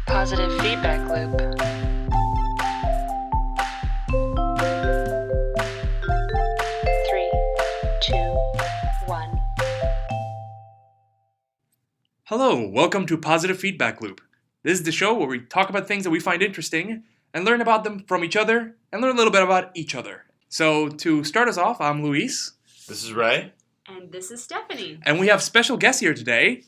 Positive feedback loop. Three, two, one. Hello, welcome to Positive Feedback Loop. This is the show where we talk about things that we find interesting and learn about them from each other and learn a little bit about each other. So to start us off, I'm Luis. This is Ray. And this is Stephanie. And we have special guests here today.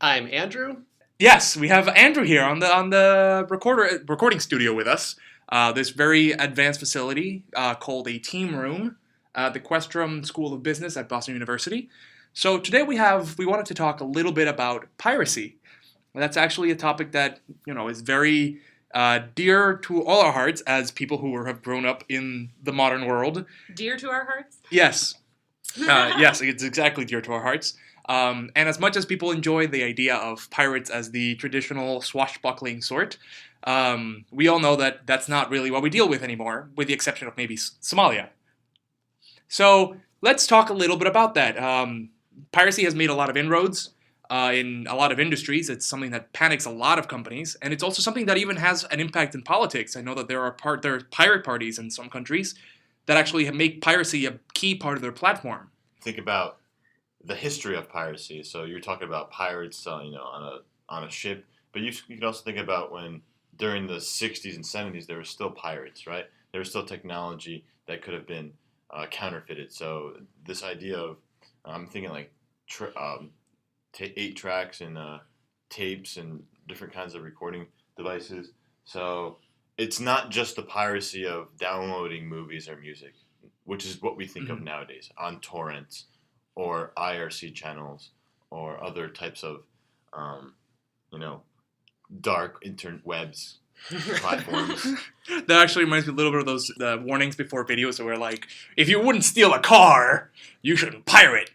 I'm Andrew. Yes, we have Andrew here on the recording studio with us. This very advanced facility called a team room at the Questrom School of Business at Boston University. So today we wanted to talk a little bit about piracy. That's actually a topic that is very dear to all our hearts as people who have grown up in the modern world. Dear to our hearts? Yes. Yes, it's exactly dear to our hearts. And as much as people enjoy the idea of pirates as the traditional swashbuckling sort, we all know that that's not really what we deal with anymore, with the exception of maybe Somalia. So let's talk a little bit about that. Piracy has made a lot of inroads in a lot of industries. It's something that panics a lot of companies, and it's also something that even has an impact in politics. I know that there are pirate parties in some countries that actually make piracy a key part of their platform. Think about the history of piracy. So you're talking about pirates, on a ship, but you can also think about when during the 60s and 70s there were still pirates, right? There was still technology that could have been counterfeited. So this idea of I'm thinking like 8 tracks and tapes and different kinds of recording devices. So it's not just the piracy of downloading movies or music, which is what we think of nowadays on torrents or IRC channels or other types of, dark interwebs platforms. That actually reminds me a little bit of those warnings before videos that were like, if you wouldn't steal a car, you shouldn't pirate.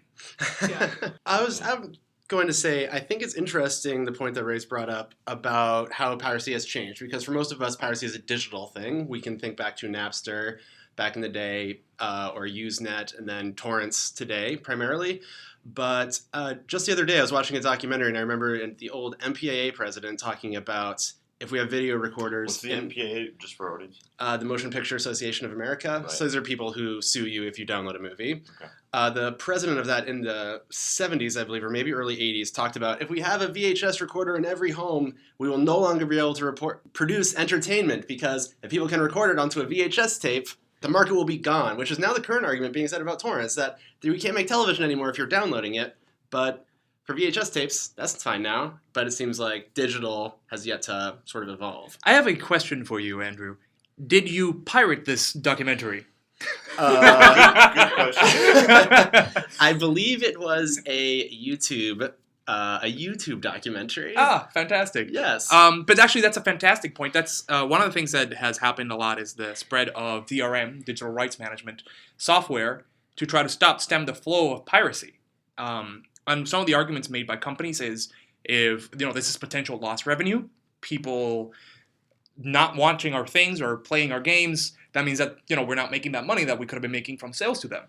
Yeah. I'm going to say, I think it's interesting the point that Ray's brought up about how piracy has changed, because for most of us, piracy is a digital thing. We can think back to Napster back in the day, or Usenet, and then torrents today, primarily. But just the other day, I was watching a documentary, and I remember the old MPAA president talking about if we have video recorders. What's the MPAA, just for audience? The Motion Picture Association of America. Right. So these are people who sue you if you download a movie. Okay. The president of that in the 70s, I believe, or maybe early 80s, talked about if we have a VHS recorder in every home, we will no longer be able to produce entertainment, because if people can record it onto a VHS tape, the market will be gone, which is now the current argument being said about torrents, that we can't make television anymore if you're downloading it. But for VHS tapes, that's fine now. But it seems like digital has yet to sort of evolve. I have a question for you, Andrew. Did you pirate this documentary? Good question. I believe it was a YouTube documentary. Ah, fantastic. Yes. But actually, that's a fantastic point. That's one of the things that has happened a lot is the spread of DRM, digital rights management software, to try to stem the flow of piracy. And some of the arguments made by companies is if this is potential lost revenue, people not watching our things or playing our games, that means that we're not making that money that we could have been making from sales to them.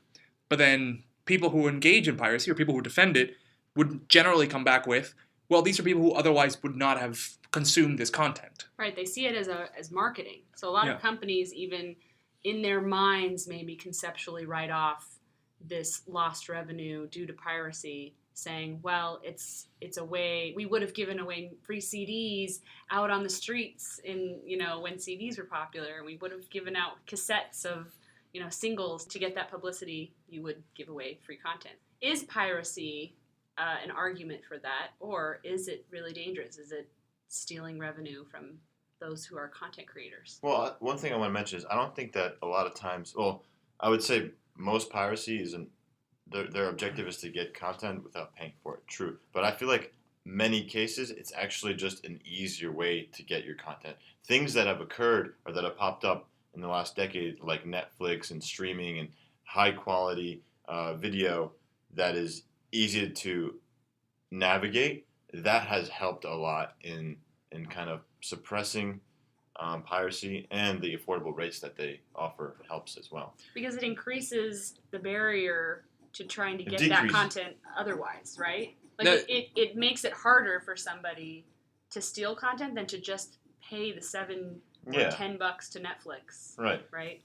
But then people who engage in piracy or people who defend it would generally come back with, well, these are people who otherwise would not have consumed this content. Right, they see it as marketing. So a lot of companies, even in their minds, maybe conceptually write off this lost revenue due to piracy, saying, well, it's a way, we would have given away free CDs out on the streets when CDs were popular, and we would have given out cassettes of singles. To get that publicity, you would give away free content. Is piracy an argument for that, or is it really dangerous? Is it stealing revenue from those who are content creators? Well, one thing I want to mention is I don't think that a lot of times, I would say most piracy isn't, their objective is to get content without paying for it. True. But I feel like many cases, it's actually just an easier way to get your content. Things that have occurred or that have popped up in the last decade, like Netflix and streaming and high quality video that is easy to navigate, that has helped a lot in kind of suppressing piracy, and the affordable rates that they offer helps as well. Because it increases the barrier to trying to get that decreases. content otherwise, right? Like it makes it harder for somebody to steal content than to just pay the $7 or Yeah. $10 to Netflix. Right. Right?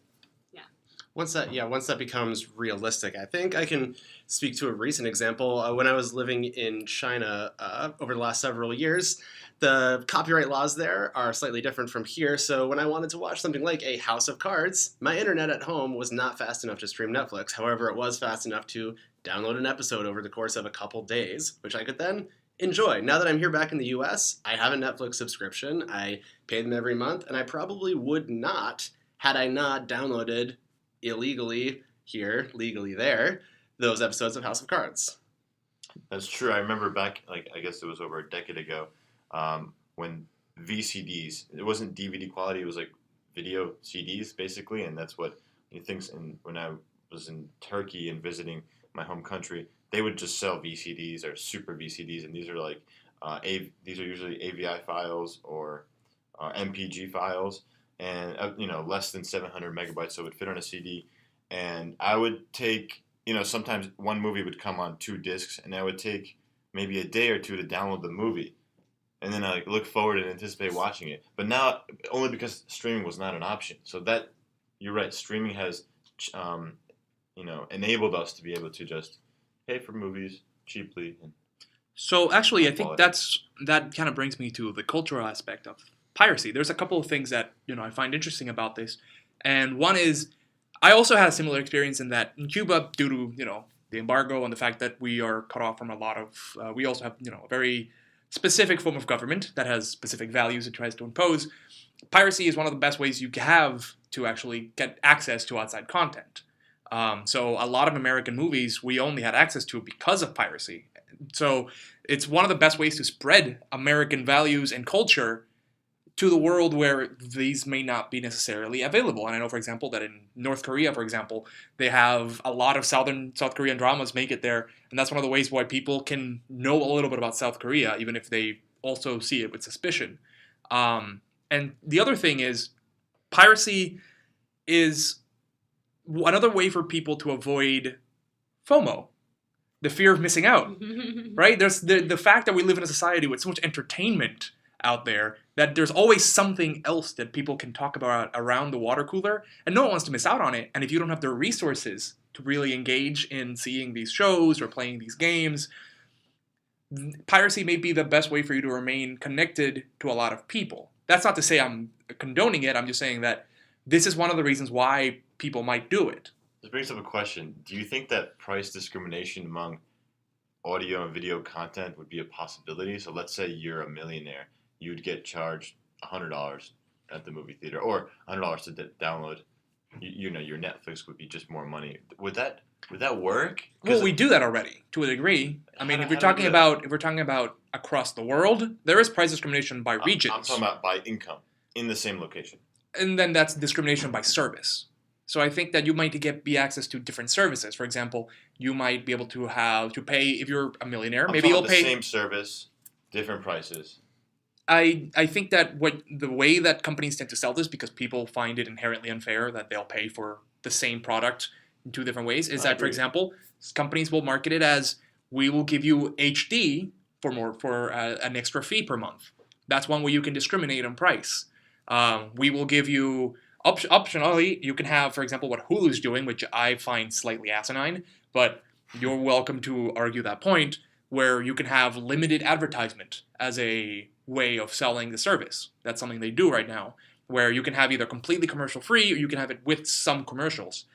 Once that becomes realistic, I think I can speak to a recent example. When I was living in China over the last several years, the copyright laws there are slightly different from here. So when I wanted to watch something like a House of Cards, my internet at home was not fast enough to stream Netflix. However, it was fast enough to download an episode over the course of a couple days, which I could then enjoy. Now that I'm here back in the US, I have a Netflix subscription. I pay them every month, and I probably would not had I not downloaded illegally here, legally there, those episodes of House of Cards. That's true. I remember back, like, I guess it was over a decade ago, when VCDs, it wasn't DVD quality, it was like video CDs basically, and that's what he thinks. And when I was in Turkey and visiting my home country, they would just sell VCDs or super VCDs, and these are like, these are usually AVI files or MPG files, and less than 700 megabytes, so it would fit on a CD. And I would take, sometimes one movie would come on 2 discs, and I would take maybe a day or 2 to download the movie, and then I look forward and anticipate watching it. But now, only because streaming was not an option. So that, you're right, streaming has, enabled us to be able to just pay for movies cheaply. So actually, I think Quality. that kind of brings me to the cultural aspect of piracy. There's a couple of things that I find interesting about this, and one is I also had a similar experience in that in Cuba, due to the embargo and the fact that we are cut off from a lot of, we also have a very specific form of government that has specific values it tries to impose. Piracy is one of the best ways you have to actually get access to outside content. So a lot of American movies we only had access to because of piracy. So it's one of the best ways to spread American values and culture to the world where these may not be necessarily available. And I know, for example, that in North Korea, for example, they have a lot of South Korean dramas make it there. And that's one of the ways why people can know a little bit about South Korea, even if they also see it with suspicion. And the other thing is, piracy is another way for people to avoid FOMO, the fear of missing out, right? There's the fact that we live in a society with so much entertainment out there that there's always something else that people can talk about around the water cooler, and no one wants to miss out on it. And if you don't have the resources to really engage in seeing these shows or playing these games, piracy may be the best way for you to remain connected to a lot of people. That's not to say I'm condoning it. I'm just saying that this is one of the reasons why people might do it. This brings up a question. Do you think that price discrimination among audio and video content would be a possibility? So let's say you're a millionaire. You'd get charged $100 at the movie theater, or $100 to download. Your Netflix would be just more money. Would that work? Well, we do that already to a degree. I mean, if we're how do we talking about across the world, there is price discrimination by regions. I'm talking about by income in the same location. And then that's discrimination by service. So I think that you might be access to different services. For example, you might be able to have to pay if you're a millionaire. Maybe you'll pay the same service, different prices. I think that the way that companies tend to sell this, because people find it inherently unfair that they'll pay for the same product in 2 different ways, is that, for example, companies will market it as, we will give you HD for an extra fee per month. That's one way you can discriminate on price. We will give you optionally, you can have, for example, what Hulu's doing, which I find slightly asinine, but you're welcome to argue that point, where you can have limited advertisement as a way of selling the service. That's something they do right now, where you can have either completely commercial free or you can have it with some commercials.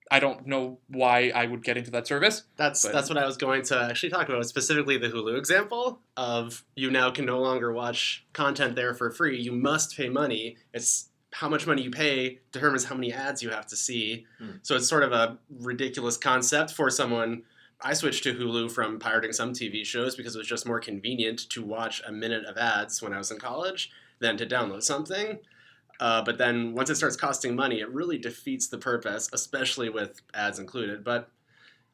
I don't know why I would get into that service. That's what I was going to actually talk about, specifically the Hulu example of you now can no longer watch content there for free. You must pay money. It's how much money you pay determines how many ads you have to see. So it's sort of a ridiculous concept for someone. I switched to Hulu from pirating some TV shows because it was just more convenient to watch a minute of ads when I was in college than to download something. But then once it starts costing money, it really defeats the purpose, especially with ads included. But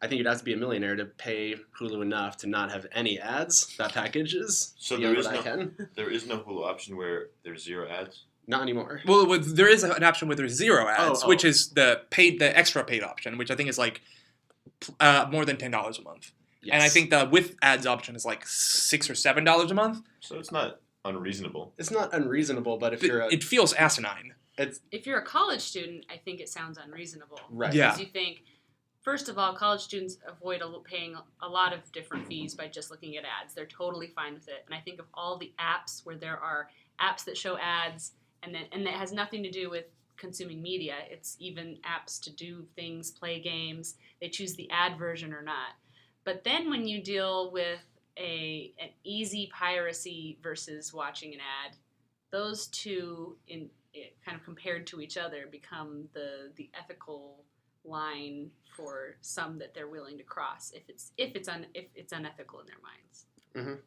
I think you'd have to be a millionaire to pay Hulu enough to not have any ads. That package is So beyond there is what I can. There is no Hulu option where there's 0 ads? Not anymore. Well, there is an option where there's 0 ads, Oh. which is the extra paid option, which I think is like more than $10 a month. Yes. And I think the with ads option is like $6 or $7 a month. So it's not unreasonable. It's not unreasonable, but if you're It feels asinine. If you're a college student, I think it sounds unreasonable. Right. Yeah. Because you think, first of all, college students avoid paying a lot of different fees by just looking at ads. They're totally fine with it. And I think of all the apps where there are apps that show ads, and that has nothing to do with consuming media. It's even apps to do things, play games. They choose the ad version or not. But then when you deal with an easy piracy versus watching an ad, those two kind of compared to each other become the ethical line for some that they're willing to cross if it's unethical in their minds. Mm-hmm.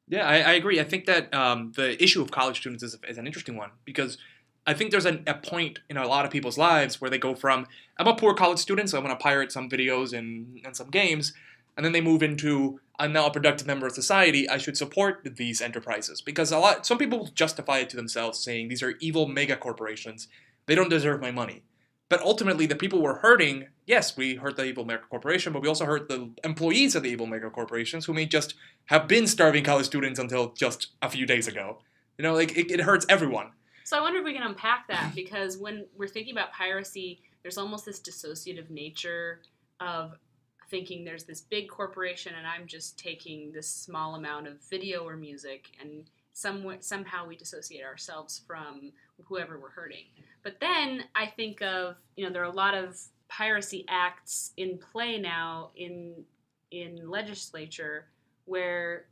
Yeah, I agree. I think that the issue of college students is an interesting one because I think there's a point in a lot of people's lives where they go from, I'm a poor college student, so I'm going to pirate some videos and some games, and then they move into, I'm now a productive member of society, I should support these enterprises. Because some people justify it to themselves, saying these are evil mega corporations, they don't deserve my money. But ultimately, the people we're hurting, yes, we hurt the evil mega corporation, but we also hurt the employees of the evil mega corporations who may just have been starving college students until just a few days ago. You know, like, it hurts everyone. So I wonder if we can unpack that, because when we're thinking about piracy, there's almost this dissociative nature of thinking there's this big corporation and I'm just taking this small amount of video or music, and somehow we dissociate ourselves from whoever we're hurting. But then I think of, there are a lot of piracy acts in play now in legislature where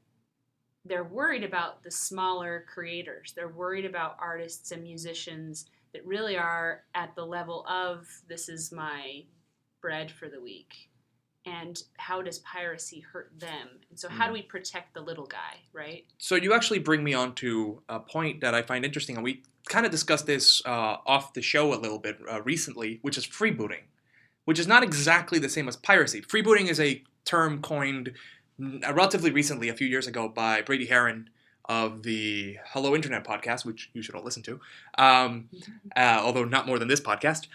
they're worried about the smaller creators. They're worried about artists and musicians that really are at the level of, this is my bread for the week. And how does piracy hurt them? And so how do we protect the little guy, right? So you actually bring me on to a point that I find interesting, and we kind of discussed this off the show a little bit recently, which is freebooting, which is not exactly the same as piracy. Freebooting is a term coined relatively recently, a few years ago, by Brady Heron of the Hello Internet podcast, which you should all listen to, although not more than this podcast.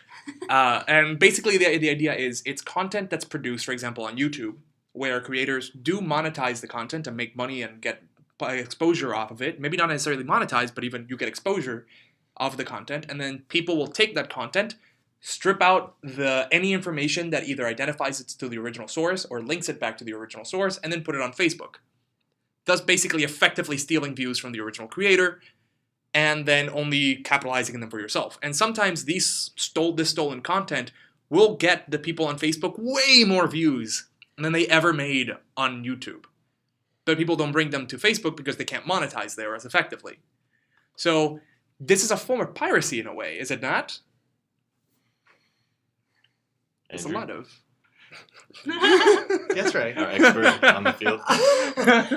And basically the idea is it's content that's produced, for example, on YouTube, where creators do monetize the content and make money and get exposure off of it. Maybe not necessarily monetize, but even you get exposure of the content. And then people will take that content, strip out any information that either identifies it to the original source or links it back to the original source, and then put it on Facebook. Thus basically effectively stealing views from the original creator and then only capitalizing them for yourself. And sometimes this stolen content will get the people on Facebook way more views than they ever made on YouTube. But people don't bring them to Facebook because they can't monetize there as effectively. So this is a form of piracy in a way, is it not? It's a lot of. That's right. Our expert on the field.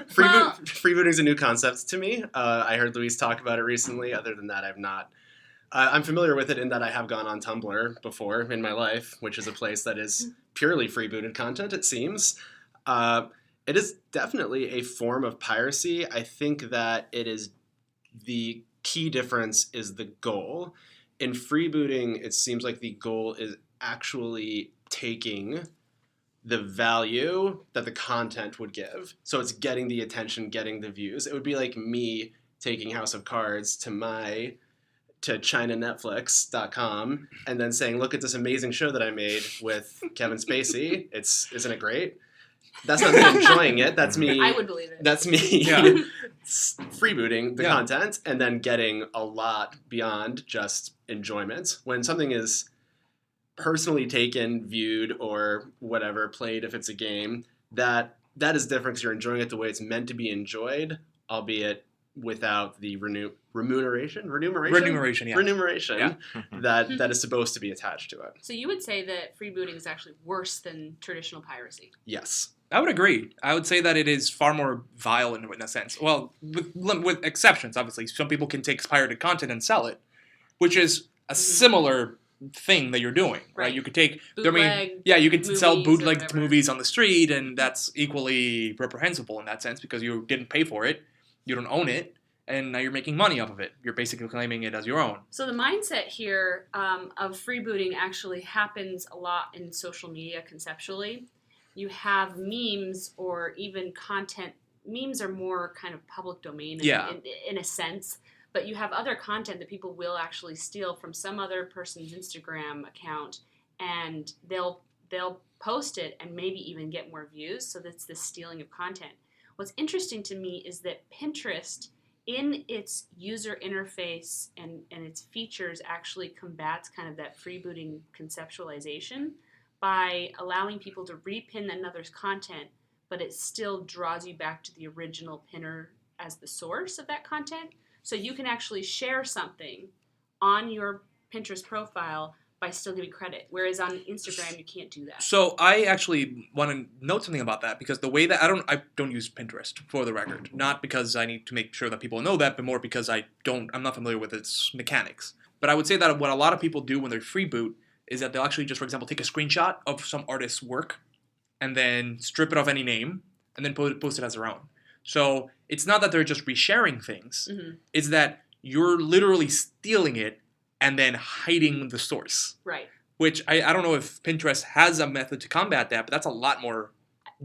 Freebooting is a new concept to me. I heard Luis talk about it recently. Other than that, I've not. I'm familiar with it in that I have gone on Tumblr before in my life, which is a place that is purely freebooted content, it seems. It is definitely a form of piracy. I think that it is the key difference is the goal. In freebooting, it seems like the goal is actually taking the value that the content would give. So it's getting the attention, getting the views. It would be like me taking House of Cards to ChinaNetflix.com and then saying, look at this amazing show that I made with Kevin Spacey. Isn't it great? That's not me enjoying it. That's me. I would believe it. That's me freebooting the content and then getting a lot beyond just enjoyment. When something is personally taken, viewed, or whatever, played if it's a game, that is different because you're enjoying it the way it's meant to be enjoyed, albeit without the remuneration that is supposed to be attached to it. So you would say that freebooting is actually worse than traditional piracy? Yes. I would agree. I would say that it is far more vile in a sense. Well, with exceptions, obviously. Some people can take pirated content and sell it, which is a similar thing that you're doing, right? You could take, you could sell bootlegged movies on the street, and that's equally reprehensible in that sense because you didn't pay for it, you don't own it, and now you're making money off of it. You're basically claiming it as your own. So the mindset here of freebooting actually happens a lot in social media conceptually. You have memes or even content memes are more kind of public domain Yeah. in a sense, but you have other content that people will actually steal from some other person's Instagram account, and they'll post it and maybe even get more views. So that's the stealing of content. What's interesting to me is that Pinterest, in its user interface and its features, actually combats kind of that freebooting conceptualization by allowing people to repin another's content, but it still draws you back to the original pinner as the source of that content. So you can actually share something on your Pinterest profile by still giving credit, whereas on Instagram you can't do that. So I actually want to note something about that, because the way that I don't use Pinterest, for the record, not because I need to make sure that people know that, but more because I'm not familiar with its mechanics. But I would say that what a lot of people do when they freeboot is that they'll actually just, for example, take a screenshot of some artist's work and then strip it of any name and then post it as their own. So it's not that they're just resharing things, it's that you're literally stealing it and then hiding the source. Right. Which I don't know if Pinterest has a method to combat that, but that's a lot more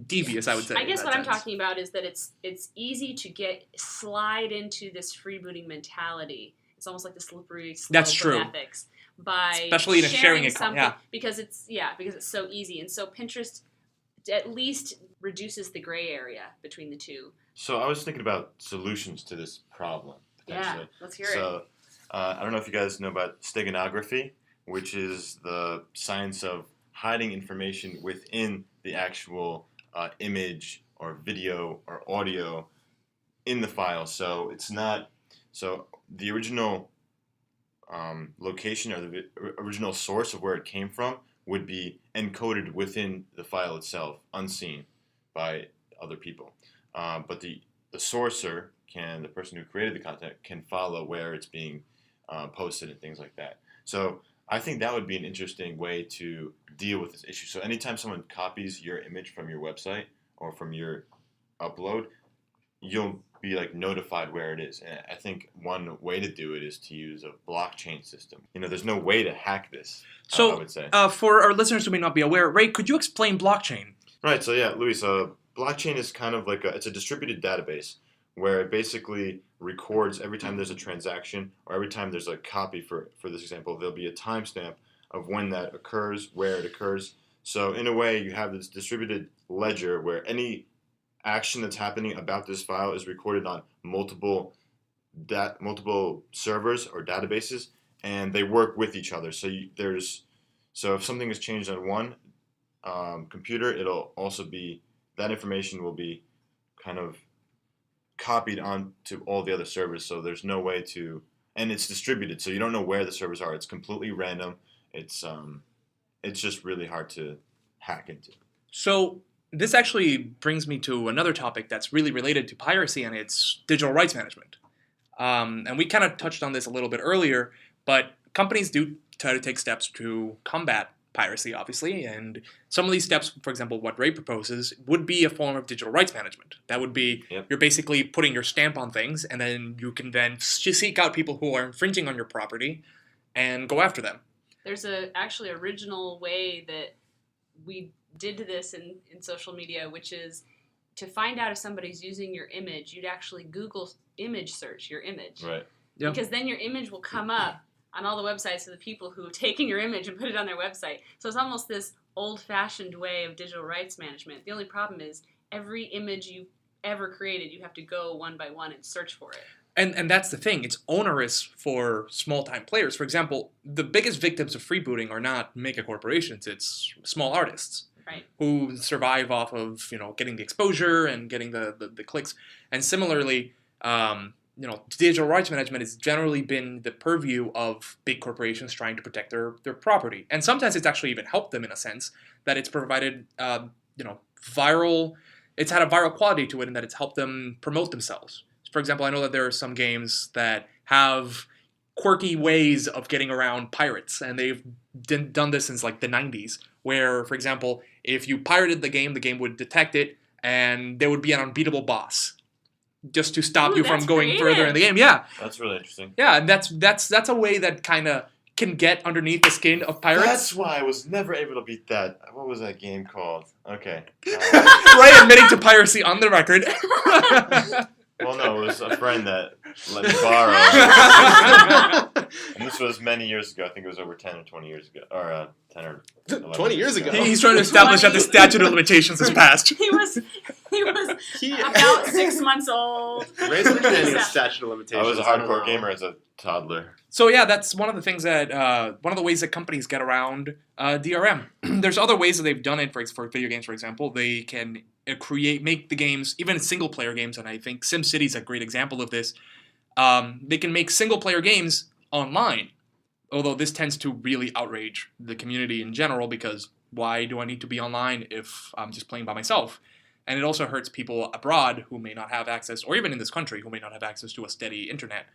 devious, I would say. I guess what I'm talking about is that it's easy to slide into this freebooting mentality. It's almost like the slippery slope That's true. of ethics by Especially in a sharing account, something, yeah. because it's so easy, and so Pinterest at least reduces the gray area between the two. So I was thinking about solutions to this problem, potentially. Yeah, let's hear it. So I don't know if you guys know about steganography, which is the science of hiding information within the actual image or video or audio in the file. So it's not, so the original location or the original source of where it came from would be encoded within the file itself, unseen by other people. But the sourcer the person who created the content can follow where it's being posted and things like that. So I think that would be an interesting way to deal with this issue. So anytime someone copies your image from your website or from your upload, you'll be like notified where it is. And I think one way to do it is to use a blockchain system. There's no way to hack this. So I would say. For our listeners who may not be aware, Ray, could you explain blockchain? Right. So yeah, Luis, blockchain is kind of like it's a distributed database where it basically records every time there's a transaction or every time there's a copy. For this example, there'll be a timestamp of when that occurs, where it occurs. So in a way, you have this distributed ledger where any action that's happening about this file is recorded on multiple servers or databases, and they work with each other. So so if something is changed on one computer, it'll also be, that information will be kind of copied onto all the other servers. So there's no way to, and it's distributed, so you don't know where the servers are. It's completely random. It's just really hard to hack into. So this actually brings me to another topic that's really related to piracy, and it's digital rights management. And we kind of touched on this a little bit earlier, but companies do try to take steps to combat piracy, obviously, and some of these steps, for example, what Ray proposes, would be a form of digital rights management. That would be, You're basically putting your stamp on things, and then you can then seek out people who are infringing on your property and go after them. There's actually original way that we did this in social media, which is to find out if somebody's using your image, you'd actually Google image search your image. Right. Yeah. Because then your image will come up on all the websites of the people who have taken your image and put it on their website. So it's almost this old-fashioned way of digital rights management. The only problem is every image you've ever created, you have to go one by one and search for it. And that's the thing. It's onerous for small-time players. For example, the biggest victims of freebooting are not mega corporations. It's small artists. Right. Who survive off of getting the exposure and getting the clicks. And similarly, digital rights management has generally been the purview of big corporations trying to protect their property. And sometimes it's actually even helped them in a sense that it's provided viral. It's had a viral quality to it, and that it's helped them promote themselves. For example, I know that there are some games that have quirky ways of getting around pirates, and they've done this since like the 90s, where, for example, if you pirated the game would detect it, and there would be an unbeatable boss just to stop you from going further in the game. Yeah, that's really interesting. Yeah, and that's a way that kind of can get underneath the skin of pirates. That's why I was never able to beat that. What was that game called? Okay. Ray admitting to piracy on the record. Well, no, it was a friend that let me borrow. And this was many years ago. I think it was over 10 or 20 years ago. Or 10 or 11 20 years ago. He's trying to establish that the statute of limitations has passed. He was about 6 months old. Ray's understanding of statute of limitations. I was a I don't hardcore know. gamer as a toddler. So yeah, that's one of the things that one of the ways that companies get around DRM. There's other ways that they've done it for video games, for example. They can make the games, even single player games, and I think SimCity is a great example of this. They can make single player games online, although this tends to really outrage the community in general, because why do I need to be online if I'm just playing by myself? And it also hurts people abroad who may not have access, or even in this country, who may not have access to a steady internet.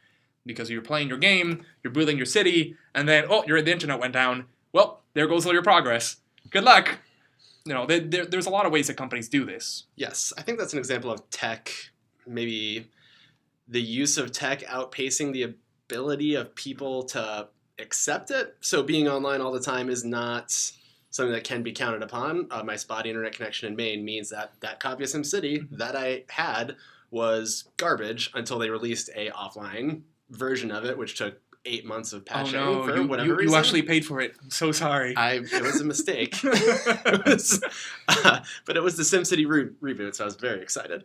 Because you're playing your game, you're building your city, and then, the internet went down. Well, there goes all your progress. Good luck. There's a lot of ways that companies do this. Yes, I think that's an example of tech, maybe the use of tech outpacing the ability of people to accept it. So being online all the time is not something that can be counted upon. My spotty internet connection in Maine means that copy of SimCity that I had was garbage until they released a offline version of it, which took 8 months of patching for whatever reason. You actually paid for it. I'm so sorry. It was a mistake. But it was the SimCity reboot, so I was very excited.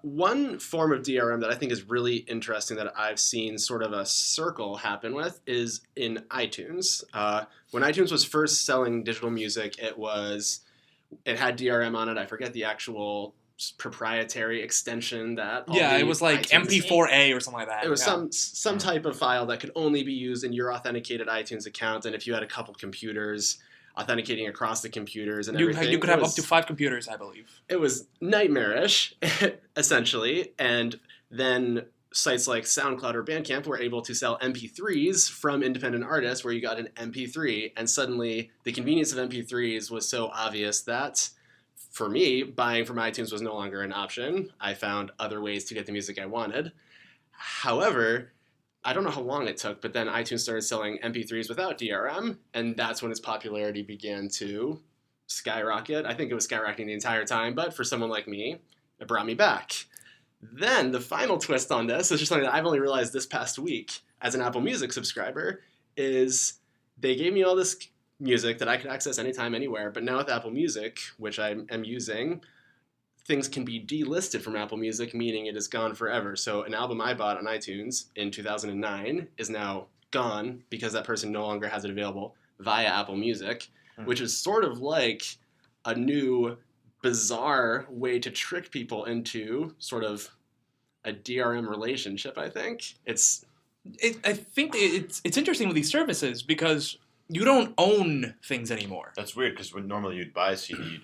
One form of DRM that I think is really interesting that I've seen sort of a circle happen with is in iTunes. When iTunes was first selling digital music, it had DRM on it. I forget the actual proprietary extension that it was like iTunes MP4A or something like that. It was some type of file that could only be used in your authenticated iTunes account, and if you had a couple computers authenticating across the computers and everything, you could have up to 5 computers, I believe. It was nightmarish, essentially, and then sites like SoundCloud or Bandcamp were able to sell MP3s from independent artists where you got an MP3, and suddenly the convenience of MP3s was so obvious that for me, buying from iTunes was no longer an option. I found other ways to get the music I wanted. However, I don't know how long it took, but then iTunes started selling MP3s without DRM, and that's when its popularity began to skyrocket. I think it was skyrocketing the entire time, but for someone like me, it brought me back. Then the final twist on this is just something that I've only realized this past week as an Apple Music subscriber, is they gave me all this music that I could access anytime, anywhere. But now with Apple Music, which I am using, things can be delisted from Apple Music, meaning it is gone forever. So an album I bought on iTunes in 2009 is now gone because that person no longer has it available via Apple Music, which is sort of like a new, bizarre way to trick people into sort of a DRM relationship, I think. I think it's interesting with these services because you don't own things anymore. That's weird because when normally you'd buy a CD,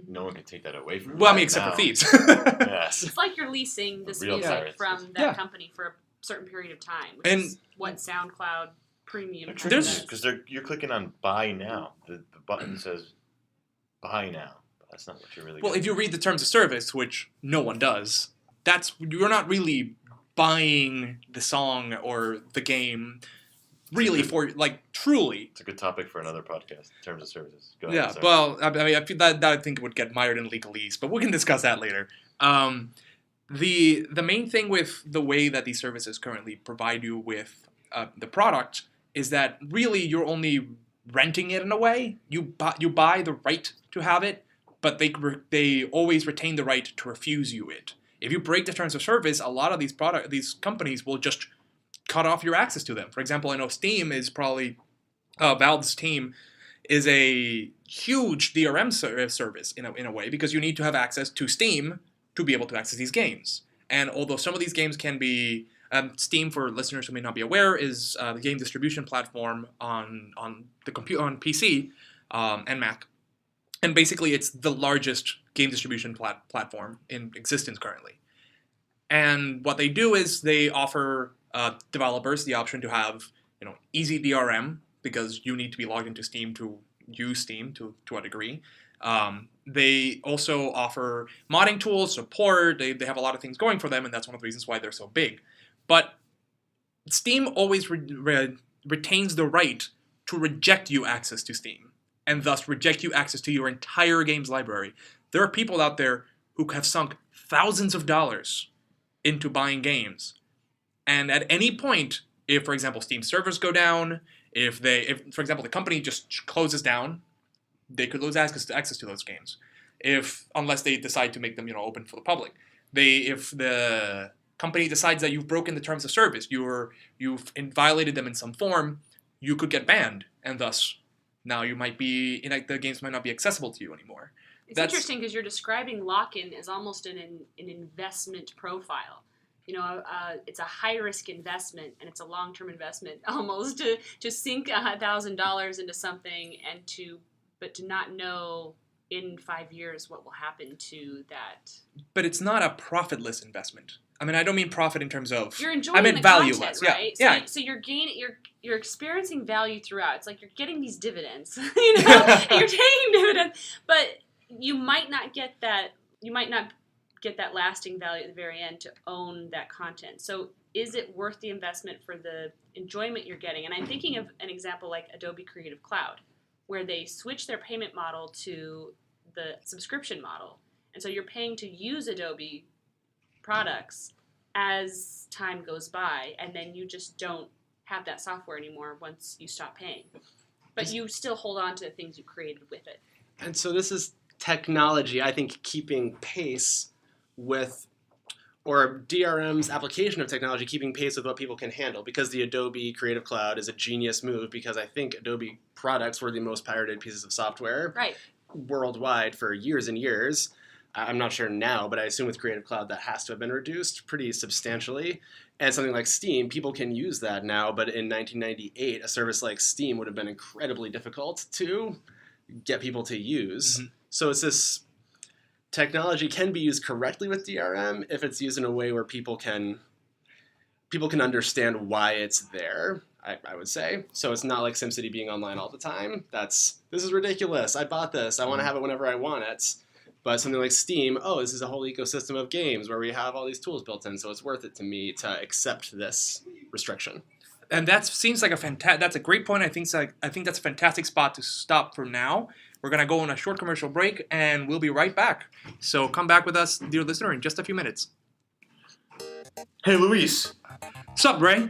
no one can take that away from you. Well, I mean, except for thieves. Yes. It's like you're leasing this Real music pirates. from that company for a certain period of time, which is what SoundCloud Premium There's because you're clicking on buy now. The button says buy now. That's not what you're really. Well, if you read the terms of service, which no one does, you're not really buying the song or the game. Really, truly. It's a good topic for another podcast, terms of services. Go ahead. Yeah, sorry. well, I mean, I feel that I think would get mired in legalese, but we can discuss that later. The main thing with the way that these services currently provide you with the product is that really you're only renting it in a way. You buy the right to have it, but they always retain the right to refuse you it. If you break the terms of service, a lot of these companies will just cut off your access to them. For example, I know Steam is probably Valve's Steam is a huge DRM service in a way because you need to have access to Steam to be able to access these games. And although some of these games can be Steam, for listeners who may not be aware, is the game distribution platform on PC and Mac, and basically it's the largest game distribution platform in existence currently. And what they do is they offer developers the option to have easy DRM because you need to be logged into Steam to use Steam to a degree. They also offer modding tools, support. They have a lot of things going for them, and that's one of the reasons why they're so big. But Steam always retains the right to reject you access to Steam, and thus reject you access to your entire games library. There are people out there who have sunk thousands of dollars into buying games, and at any point, if, for example, Steam servers go down, if for example, the company just closes down, they could lose access to those games, unless they decide to make them, open for the public. If the company decides that you've broken the terms of service, you've violated them in some form, you could get banned, and thus now you might be the games might not be accessible to you anymore. It's interesting because you're describing lock-in as almost an investment profile. It's a high-risk investment, and it's a long-term investment almost to sink $1,000 into something but to not know in 5 years what will happen to that. But it's not a profitless investment. I mean, I don't mean profit in terms of. You're enjoying I meant the value content, less. right? Yeah. So you're gaining, you're experiencing value throughout. It's like you're getting these dividends, and you're taking dividends, but you might not get that. You might not get that lasting value at the very end to own that content. So is it worth the investment for the enjoyment you're getting? And I'm thinking of an example like Adobe Creative Cloud, where they switch their payment model to the subscription model. And so you're paying to use Adobe products as time goes by, and then you just don't have that software anymore once you stop paying. But you still hold on to the things you created with it. And so this is technology, I think, keeping pace with, or DRM's application of technology keeping pace with what people can handle, because the Adobe Creative Cloud is a genius move, because I think Adobe products were the most pirated pieces of software worldwide for years and years. I'm not sure now, but I assume with Creative Cloud that has to have been reduced pretty substantially. And something like Steam, people can use that now, but in 1998, a service like Steam would have been incredibly difficult to get people to use. Mm-hmm. So it's this technology can be used correctly with DRM if it's used in a way where people can understand why it's there, I would say. So it's not like SimCity being online all the time. This is ridiculous. I bought this. I want to have it whenever I want it. But something like Steam, this is a whole ecosystem of games where we have all these tools built in, so it's worth it to me to accept this restriction. And that seems like that's a great point. I think that's a fantastic spot to stop for now. We're going to go on a short commercial break, and we'll be right back. So come back with us, dear listener, in just a few minutes. Hey, Luis. Sup, Ray?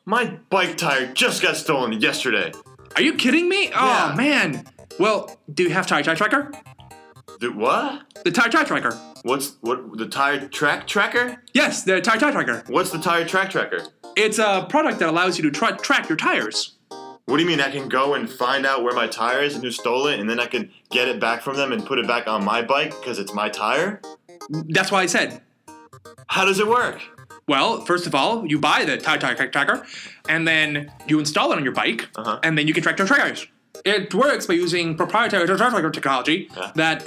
My bike tire just got stolen yesterday. Are you kidding me? Yeah. Oh, man. Well, do you have Tire Tracker? The what? The Tire Tracker. The tire tracker? Yes, the Tire Tracker. What's the tire tracker? It's a product that allows you to track your tires. What do you mean I can go and find out where my tire is and who stole it, and then I can get it back from them and put it back on my bike because it's my tire? That's why I said. How does it work? Well, first of all, you buy the Tire Tracker, and then you install it on your bike, and then you can track your tires. It works by using proprietary tire tracker technology that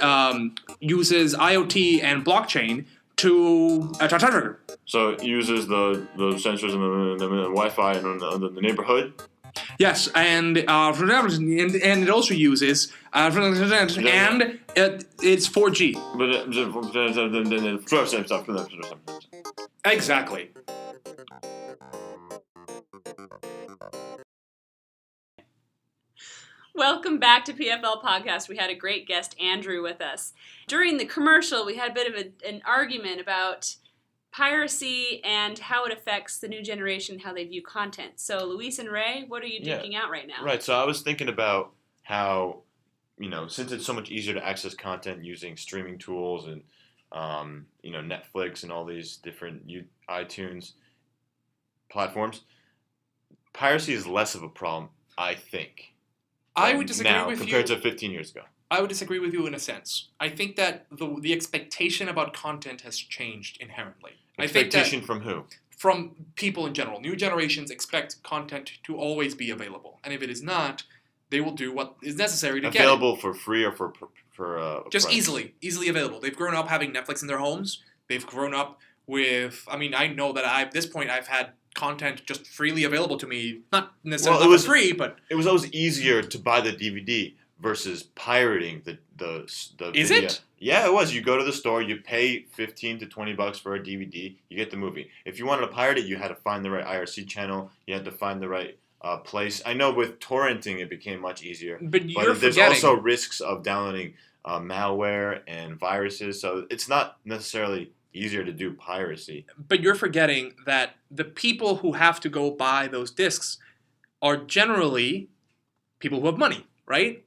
uses IoT and blockchain to tire tracker. So it uses the sensors and the Wi-Fi and the neighborhood? Yes, and it also uses and it's 4G. Exactly. Welcome back to PFL Podcast. We had a great guest, Andrew, with us. During the commercial, we had a bit of an argument about piracy and how it affects the new generation, how they view content. So, Luis and Ray, what are you duking out right now? Right, so I was thinking about how, since it's so much easier to access content using streaming tools and, Netflix and all these different iTunes platforms, piracy is less of a problem, I think. I would disagree now, with compared you. to 15 years ago. I would disagree with you in a sense. I think that the expectation about content has changed inherently. Expectation from who? From people in general. New generations expect content to always be available. And if it is not, they will do what is necessary to get it. Available for free or for just price? easily available. They've grown up having Netflix in their homes. They've grown up with, I know that at this point I've had content just freely available to me. Not necessarily for free, but... It was always easier to buy the DVD versus pirating the Is video. it? Yeah, it was. You go to the store, you pay $15 to $20 for a DVD, you get the movie. If you wanted to pirate it, you had to find the right IRC channel, you had to find the right place. I know with torrenting it became much easier, But you're but there's forgetting. also risks of downloading malware and viruses, so it's not necessarily easier to do piracy. But you're forgetting that the people who have to go buy those discs are generally people who have money, right?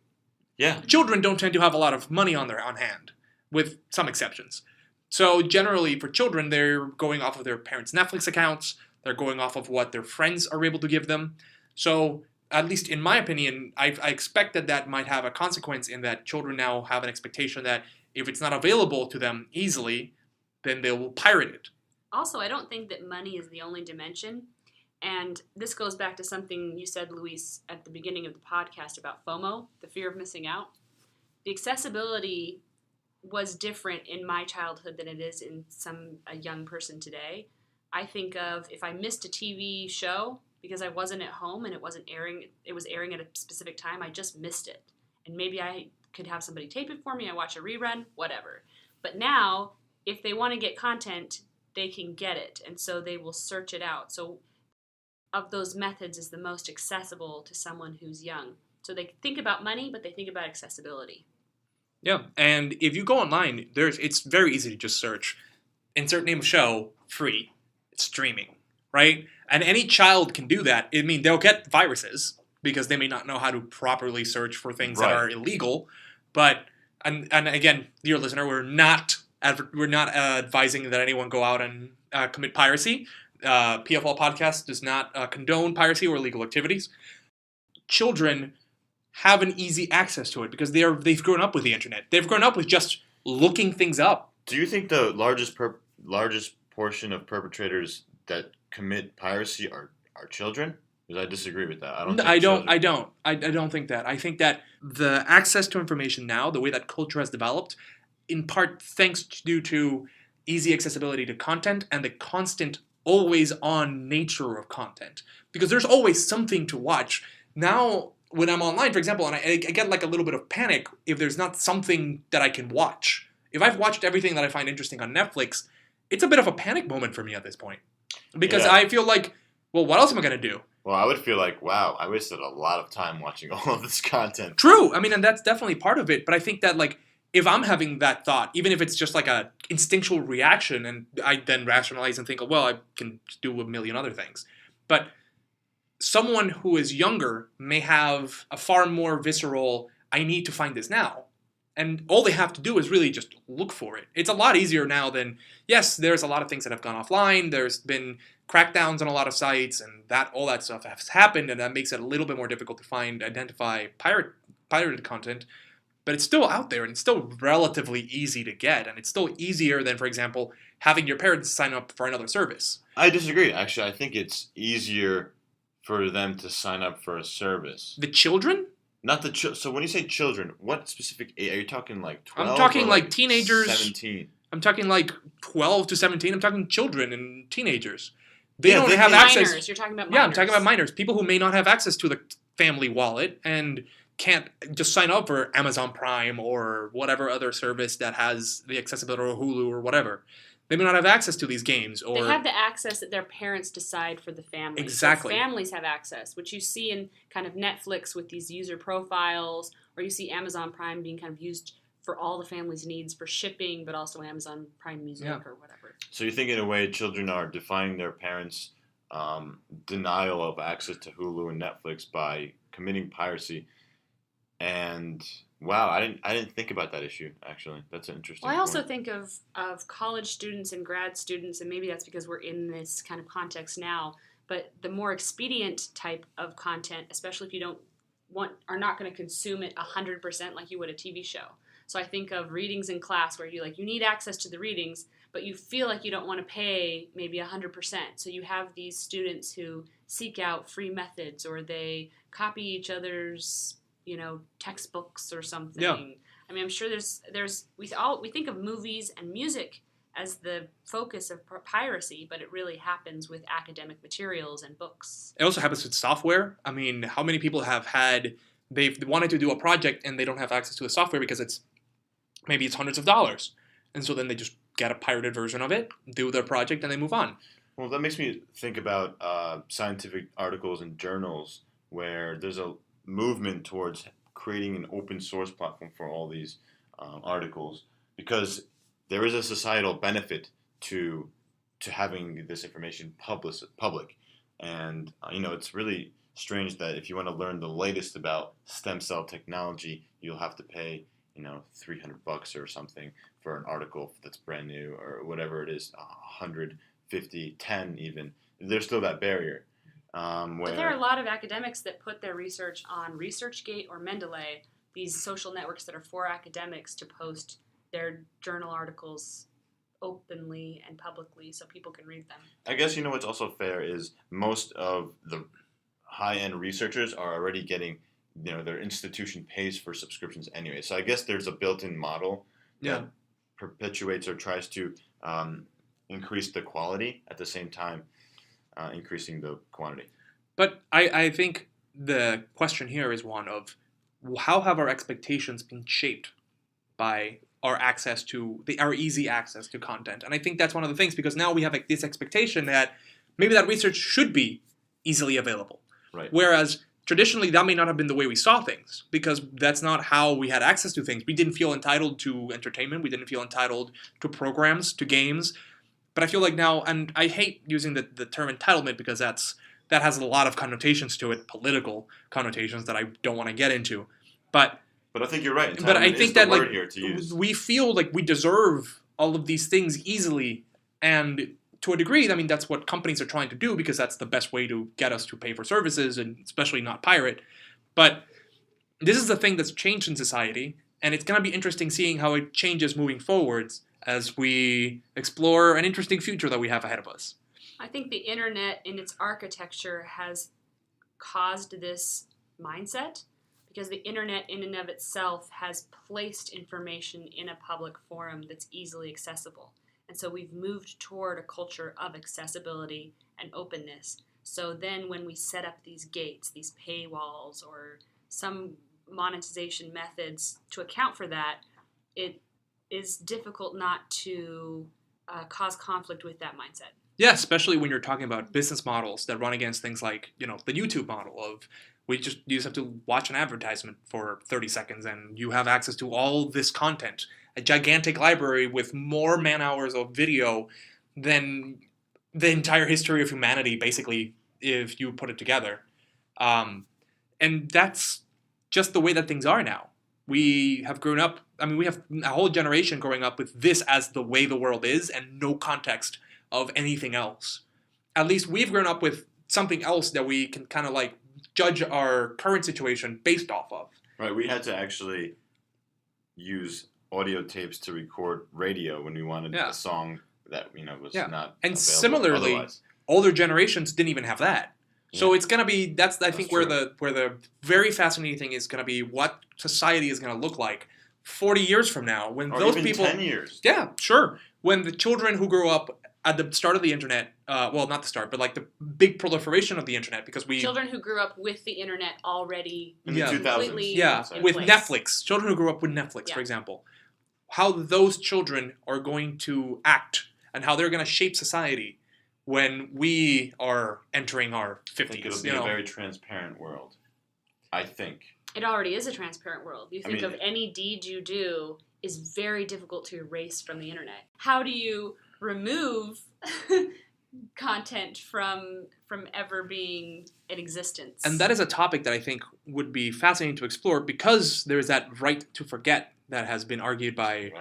Yeah. Children don't tend to have a lot of money on hand, with some exceptions. So generally, for children, they're going off of their parents' Netflix accounts. They're going off of what their friends are able to give them. So, at least in my opinion, I expect that might have a consequence in that children now have an expectation that if it's not available to them easily, then they will pirate it. Also, I don't think that money is the only dimension. And this goes back to something you said, Luis, at the beginning of the podcast about FOMO, the fear of missing out. The accessibility was different in my childhood than it is in a young person today. I think of if I missed a TV show because I wasn't at home and it was airing at a specific time, I just missed it. And maybe I could have somebody tape it for me, I watch a rerun, whatever. But now, if they want to get content, they can get it, and so they will search it out. So of those methods is the most accessible to someone who's young. So they think about money, but they think about accessibility. Yeah, and if you go online, it's very easy to just search, insert name of show, free, it's streaming, right? And any child can do that. I mean, they'll get viruses because they may not know how to properly search for things that are illegal. But and again, dear listener, we're not advising that anyone go out and commit piracy. PFL podcast does not condone piracy or illegal activities. Children have an easy access to it because they've grown up with the internet. They've grown up with just looking things up. Do you think the largest portion of perpetrators that commit piracy are children? Because I disagree with that. I don't think that. I think that the access to information now, the way that culture has developed, in part thanks due to easy accessibility to content and the constant always on nature of content, because there's always something to watch. Now, when I'm online, for example, and I get like a little bit of panic if there's not something that I can watch. If I've watched everything that I find interesting on Netflix, it's a bit of a panic moment for me at this point. Because I feel like, well, what else am I going to do? Well, I would feel like, wow, I wasted a lot of time watching all of this content. True. I mean, and that's definitely part of it. But I think that, like, if I'm having that thought, even if it's just like a instinctual reaction, and I then rationalize and think, oh, well, I can do a million other things. But someone who is younger may have a far more visceral, I need to find this now. And all they have to do is really just look for it. It's a lot easier now than, yes, there's a lot of things that have gone offline. There's been crackdowns on a lot of sites, and all that stuff has happened, and that makes it a little bit more difficult to identify pirated content. But it's still out there, and it's still relatively easy to get, and it's still easier than, for example, having your parents sign up for another service. I disagree. Actually, I think it's easier for them to sign up for a service. The children? Not the so when you say children, what specific age? Are you talking like 12? I'm talking or like teenagers. 17. I'm talking like 12 to 17. I'm talking children and teenagers. They don't have minors. access. You're talking about minors. Yeah, I'm talking about minors. People who may not have access to the family wallet and can't just sign up for Amazon Prime or whatever other service that has the accessibility, or Hulu or whatever. They may not have access to these games. Or they have the access that their parents decide for the family. Exactly. So families have access, which you see in kind of Netflix with these user profiles, or you see Amazon Prime being kind of used for all the family's needs for shipping, but also Amazon Prime Music or whatever. So you think in a way children are defying their parents' denial of access to Hulu and Netflix by committing piracy. And wow, I didn't think about that issue, actually. That's an interesting Well, I also point. think of college students and grad students, and maybe that's because we're in this kind of context now, but the more expedient type of content, especially if you are not going to consume it 100% like you would a TV show. So I think of readings in class where you need access to the readings, but you feel like you don't want to pay maybe 100%. So you have these students who seek out free methods, or they copy each other's textbooks or something. Yeah. I mean, I'm sure we think of movies and music as the focus of piracy, but it really happens with academic materials and books. It also happens with software. I mean, how many people they've wanted to do a project and they don't have access to the software because it's hundreds of dollars. And so then they just get a pirated version of it, do their project, and they move on. Well, that makes me think about scientific articles and journals where there's a movement towards creating an open source platform for all these articles, because there is a societal benefit to having this information public. And it's really strange that if you want to learn the latest about stem cell technology, you'll have to pay $300 or something for an article that's brand new, or whatever it is, 150, 10 even. There's still that barrier. But there are a lot of academics that put their research on ResearchGate or Mendeley, these social networks that are for academics to post their journal articles openly and publicly so people can read them. I guess what's also fair is most of the high-end researchers are already getting, their institution pays for subscriptions anyway. So I guess there's a built-in model that perpetuates or tries to increase the quality at the same time increasing the quantity. But I think the question here is one of how have our expectations been shaped by our access to our easy access to content. And I think that's one of the things, because now we have this expectation that maybe that research should be easily available. Right. Whereas traditionally that may not have been the way we saw things, because that's not how we had access to things. We didn't feel entitled to entertainment. We didn't feel entitled to programs, to games. But I feel like now, and I hate using the term entitlement because that has a lot of connotations to it, political connotations that I don't want to get into. But I think you're right. But I think that here to use. We feel like we deserve all of these things easily, and to a degree, I mean, that's what companies are trying to do, because that's the best way to get us to pay for services, and especially not pirate. But this is the thing that's changed in society, and it's going to be interesting seeing how it changes moving forwards as we explore an interesting future that we have ahead of us. I think the internet in its architecture has caused this mindset, because the internet in and of itself has placed information in a public forum that's easily accessible. And so we've moved toward a culture of accessibility and openness. So then when we set up these gates, these paywalls, or some monetization methods to account for that, it is difficult not to cause conflict with that mindset. Yeah, especially when you're talking about business models that run against things like, the YouTube model of you just have to watch an advertisement for 30 seconds and you have access to all this content, a gigantic library with more man-hours of video than the entire history of humanity, basically, if you put it together. And that's just the way that things are now. We have grown up, we have a whole generation growing up with this as the way the world is and no context of anything else. At least we've grown up with something else that we can kind of judge our current situation based off of. Right, we had to actually use audio tapes to record radio when we wanted a song that was not and available similarly, otherwise. Older generations didn't even have that. So it's gonna be I think true. where the very fascinating thing is gonna be what society is gonna look like 40 years from now, when or those even people 10 years. Yeah, sure. When the children who grew up at the start of the internet, well, not the start, but the big proliferation of the internet, because children who grew up with the internet already In the 2000s. completely in with place. Netflix, children who grew up with Netflix, for example, how those children are going to act and how they're going to shape society when we are entering our 50s. I think it'll be a very transparent world. I think. It already is a transparent world. You think of any deed you do is very difficult to erase from the internet. How do you remove content from ever being in existence? And that is a topic that I think would be fascinating to explore, because there is that right to forget that has been argued by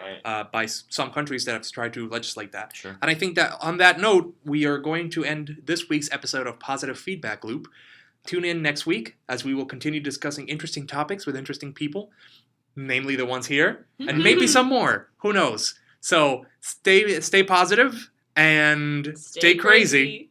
some countries that have tried to legislate that. Sure. And I think that on that note, we are going to end this week's episode of Positive Feedback Loop. Tune in next week as we will continue discussing interesting topics with interesting people, namely the ones here, and maybe some more. Who knows? So stay positive and stay crazy.